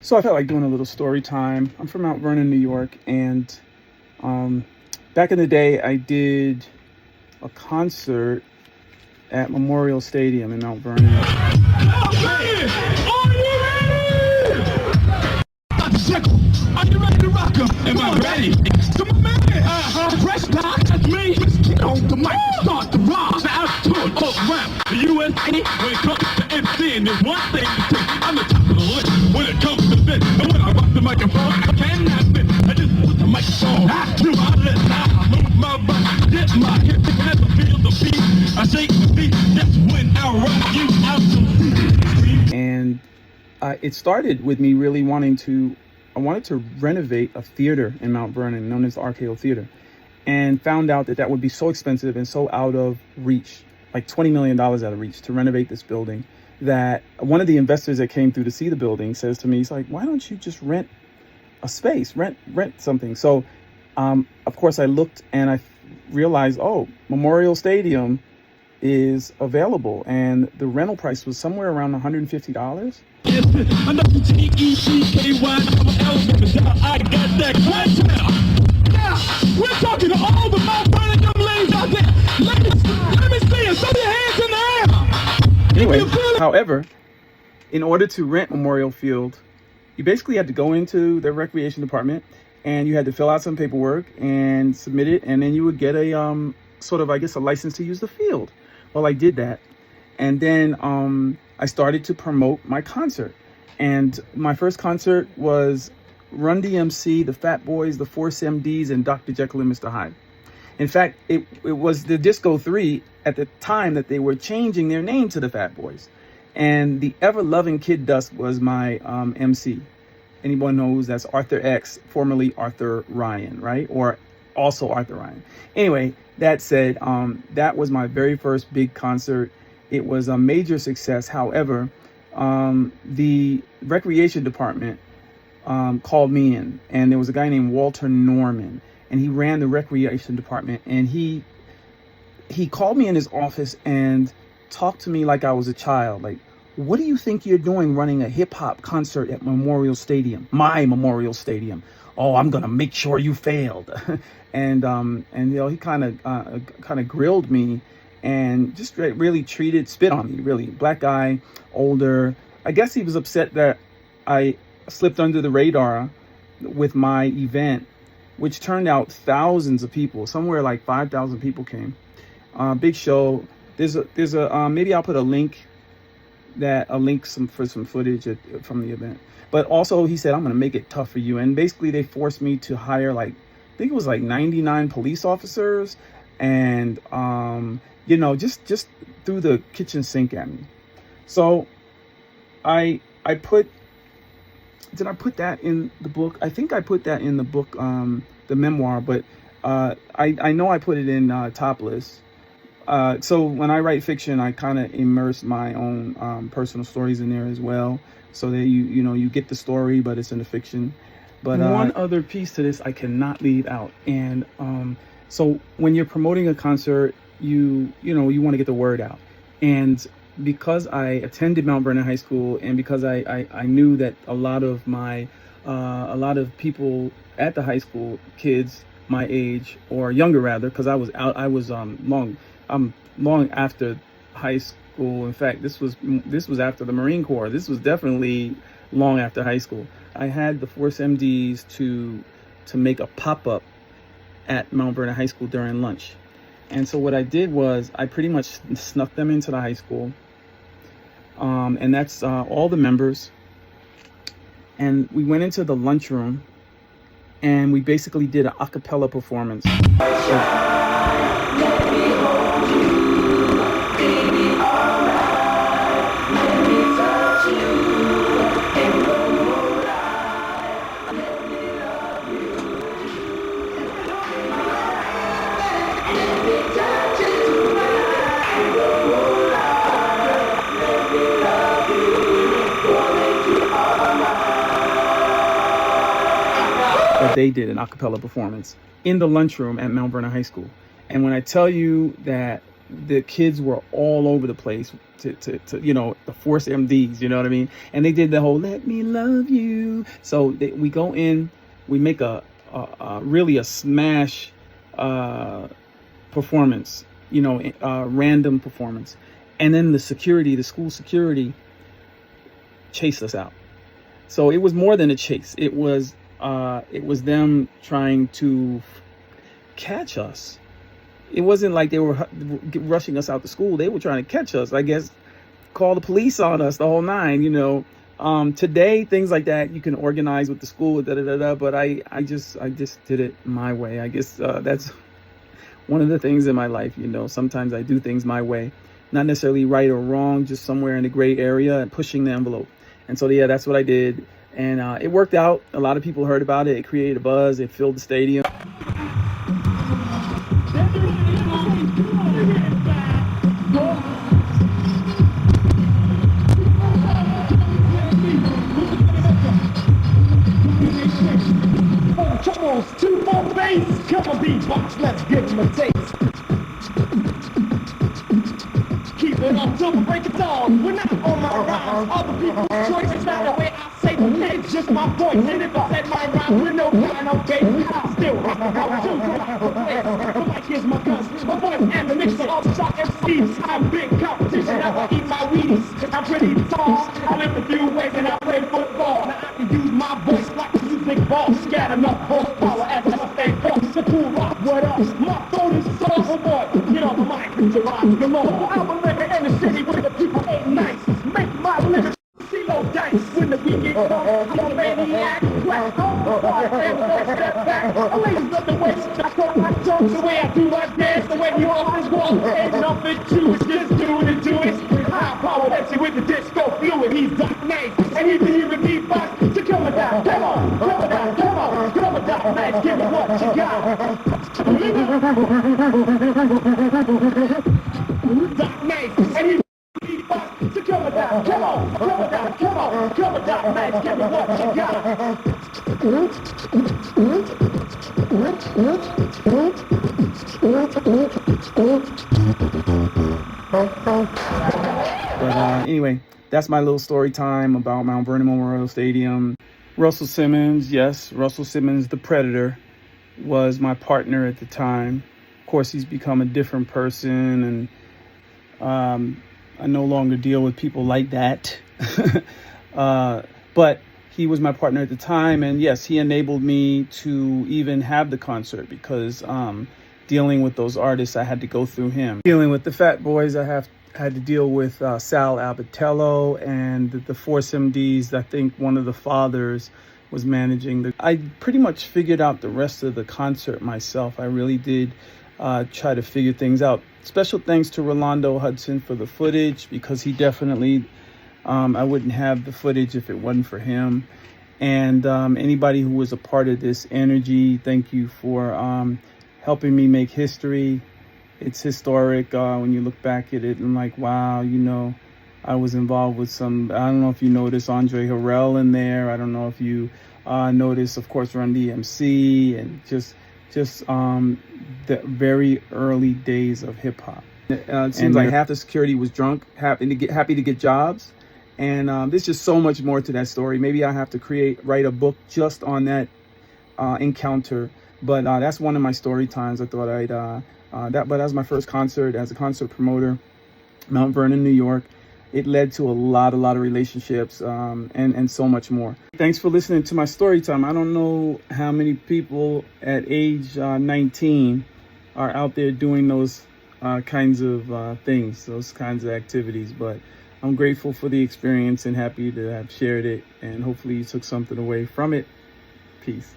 So I felt like doing a little story time. I'm from Mount Vernon, New York, and um, back in the day, I did a concert at Memorial Stadium in Mount Vernon. Are you ready to rock 'em? Am I ready? To my man, fresh doc, that's me. Just get on the mic, start to rock. Now I'm touring all around the USA. When it comes to MCing, there's one thing to take. I'm the top of the list when it comes to this. And when I rock the microphone, I cannot miss. I just put the microphone to my lips. I move my body, get my hips, and as I feel the beat, I shake the beat. That's when I rock you out to. And it started with me really I wanted to renovate a theater in Mount Vernon known as the RKO Theater, and found out that would be so expensive and so out of reach, like $20 million out of reach to renovate this building, that one of the investors that came through to see the building says to me, he's like, why don't you just rent a space, rent something? So, of course I looked and I realized, oh, Memorial Stadium is available, and the rental price was somewhere around $150. I got that clientele. Now, we're talking to all the Mount Vernon young ladies out there. Let me see you. Throw your hands in the air. Anyway, however, in order to rent Memorial Field, you basically had to go into the recreation department and you had to fill out some paperwork and submit it, and then you would get a sort of, I guess, a license to use the field. Well, I did that, and then I started to promote my concert. And my first concert was Run DMC, the Fat Boys, the Force MDs, and Dr. Jekyll and Mr. Hyde. In fact, it was the Disco 3 at the time that they were changing their name to the Fat Boys. And the ever-loving Kid Dust was my MC. Anyone knows that's Arthur X, formerly Arthur Ryan, right? Or also Arthur Ryan. Anyway, that said, that was my very first big concert. It was a major success. However, the recreation department called me in, and there was a guy named Walter Norman, and he ran the recreation department, and he called me in his office and talked to me like I was a child. Like, what do you think you're doing running a hip hop concert at Memorial Stadium, my Memorial Stadium? Oh, I'm gonna make sure you failed. and he kind of grilled me and just really spit on me, really. Black guy, older. I guess he was upset that I slipped under the radar with my event, which turned out thousands of people. Somewhere like 5,000 people came. Big show. There's a maybe I'll put a link for some footage from the event. But also he said, I'm going to make it tough for you. And basically they forced me to hire I think it was 99 police officers, and just threw the kitchen sink at me. So did I put that in the book? I think I put that in the book, the memoir, but I know I put it in Topless. So when I write fiction, I kind of immerse my own personal stories in there as well, so that you get the story, but it's in the fiction. But one other piece to this I cannot leave out, and so when you're promoting a concert, you want to get the word out. And because I attended Mount Vernon High School, and because I knew that a lot of people at the high school, kids my age or younger rather, because I was long after high school. In fact, this was after the Marine Corps. This was definitely long after high school. I had the Force MDs to make a pop-up at Mount Vernon High School during lunch. And so what I did was I pretty much snuck them into the high school. And that's all the members. And we went into the lunchroom and we basically did an a cappella performance. That they did an a cappella performance in the lunchroom at Mount Vernon High School. And when I tell you that the kids were all over the place to the Force MDs, you know what I mean? And they did the whole "Let me love you." So we go in, we make a really a smash performance, random performance, and then the school security, chased us out. So it was more than a chase. It was them trying to catch us. It wasn't like they were rushing us out to school. They were trying to catch us, I guess, call the police on us, the whole nine, Today, things like that you can organize with the school, but I just did it my way. I guess that's one of the things in my life, sometimes I do things my way, not necessarily right or wrong, just somewhere in the gray area and pushing the envelope. And so, yeah, that's what I did. And it worked out. A lot of people heard about it. It created a buzz. It filled the stadium. Troubles, 2-4 bass, come on beatbox, let's give him a taste. Keep it on, double break it down. We're not on my rhymes, other people's choice. It's not the way I say it, it's just my voice. And if I said my rhyme with no kind of bass, I'll still rock the house too. The mic is my guns, my voice ammunition. All the shock MCs, I'm big competition. Now I eat my Wheaties, I'm pretty tall. I live a few ways and I play football. Now I can use my voice like a music ball. Scatter enough horsepower as I stay close. The cool rock, what up? My phone is so boy. Get on the mic, to rock the low. I'm a living in the city where the people ain't nice. Make my living CeeLo dice. When the weekend comes, I'm a maniac. West Coast, and don't step back. Ladies love the way I talk my tongue. The way I do my dance, the way you always walk. Ain't nothing to it, just doing it to it. High power, that's it with the disco fluid. He's Doc Nice, and he can even beatbox. So come on down, come on, come on down, come on, come on down, Nice, give me what you got. Doc Nice, and he beatbox. So come on down, come on, come on down, come on, come on down, Nice, give me what you got. But anyway, that's my little story time about Mt Vernon Memorial Stadium. Russell Simmons, yes, Russell Simmons, the Predator, was my partner at the time. Of course, he's become a different person, and I no longer deal with people like that. But he was my partner at the time, and yes, he enabled me to even have the concert because dealing with those artists, I had to go through him. Dealing with the Fat Boys, I had to deal with Sal Abatello and the Force MDs. I think one of the fathers was managing I pretty much figured out the rest of the concert myself. I really did try to figure things out. Special thanks to Rolando Hudson for the footage, because he definitely, I wouldn't have the footage if it wasn't for him. And anybody who was a part of this energy, thank you for helping me make history. It's historic when you look back at it and like, wow, I was involved with some, I don't know if you noticed Andre Harrell in there. I don't know if you noticed, of course, Run DMC, and just the very early days of hip hop. It seems like half the security was drunk, happy to get jobs. And there's just so much more to that story. Maybe I have to write a book just on that encounter. But that's one of my story times. I thought but that was my first concert as a concert promoter, Mt Vernon, New York. It led to a lot of relationships and so much more. Thanks for listening to my story time. I don't know how many people at age 19 are out there doing those kinds of things, those kinds of activities, but I'm grateful for the experience and happy to have shared it, and hopefully you took something away from it. Peace.